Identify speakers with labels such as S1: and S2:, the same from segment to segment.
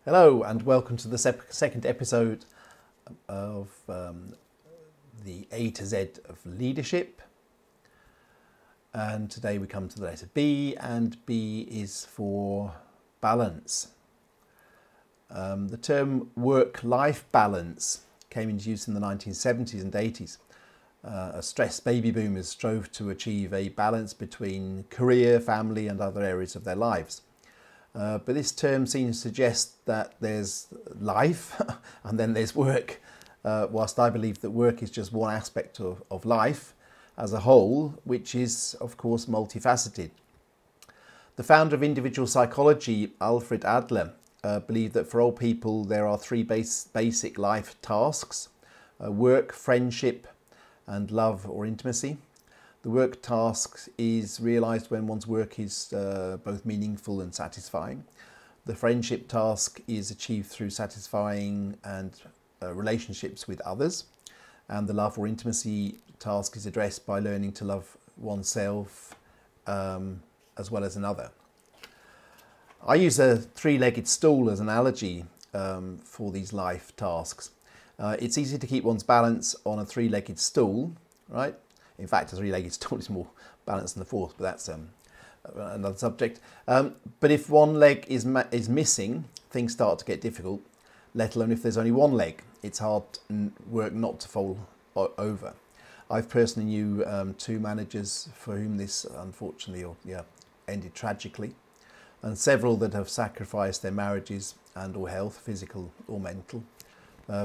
S1: Hello and welcome to the second episode of the A to Z of leadership. And today we come to the letter B, and B is for balance. The term work-life balance came into use in the 1970s and 80s. As stressed baby boomers strove to achieve a balance between career, family and other areas of their lives. But this term seems to suggest that there's life and then there's work, whilst I believe that work is just one aspect of life as a whole, which is of course multifaceted. The founder of individual psychology, Alfred Adler, believed that for all people there are three basic life tasks: work, friendship and love or intimacy. The work task is realised when one's work is both meaningful and satisfying. The friendship task is achieved through satisfying and relationships with others. And the love or intimacy task is addressed by learning to love oneself as well as another. I use a three-legged stool as an analogy for these life tasks. It's easy to keep one's balance on a three-legged stool, right? In fact, a three-legged stool is more balanced than the fourth, but that's another subject. But if one leg is missing, things start to get difficult, let alone if there's only one leg. It's hard work not to fall over. I've personally knew two managers for whom this unfortunately ended tragically, and several that have sacrificed their marriages and or health, physical or mental,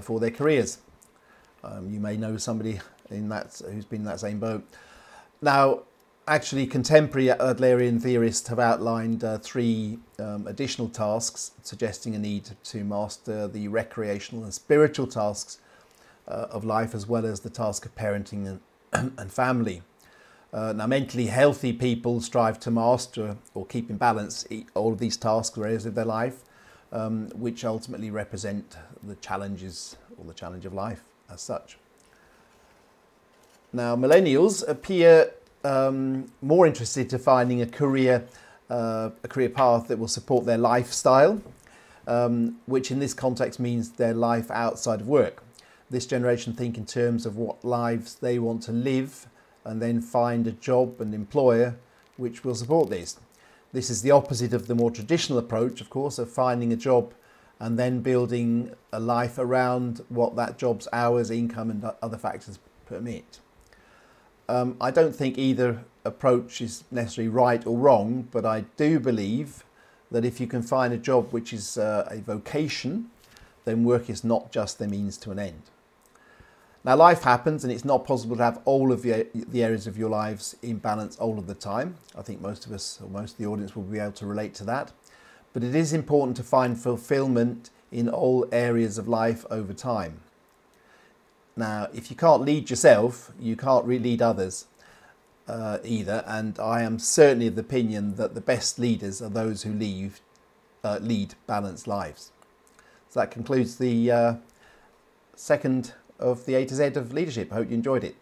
S1: for their careers. You may know somebody who's been in that same boat. Now, actually, contemporary Adlerian theorists have outlined three additional tasks, suggesting a need to master the recreational and spiritual tasks of life, as well as the task of parenting and family. Now, mentally healthy people strive to master or keep in balance all of these tasks or areas of their life, which ultimately represent the challenges or the challenge of life as such. Now, millennials appear more interested to finding a career path that will support their lifestyle, which in this context means their life outside of work. This generation think in terms of what lives they want to live and then find a job and employer which will support this. This is the opposite of the more traditional approach, of course, of finding a job and then building a life around what that job's hours, income and other factors permit. I don't think either approach is necessarily right or wrong, but I do believe that if you can find a job which is a vocation, then work is not just the means to an end. Now, life happens and it's not possible to have all of the areas of your lives in balance all of the time. I think most of us, or most of the audience, will be able to relate to that. But it is important to find fulfillment in all areas of life over time. Now, if you can't lead yourself, you can't really lead others either. And I am certainly of the opinion that the best leaders are those who lead balanced lives. So that concludes the second of the A to Z of leadership. I hope you enjoyed it.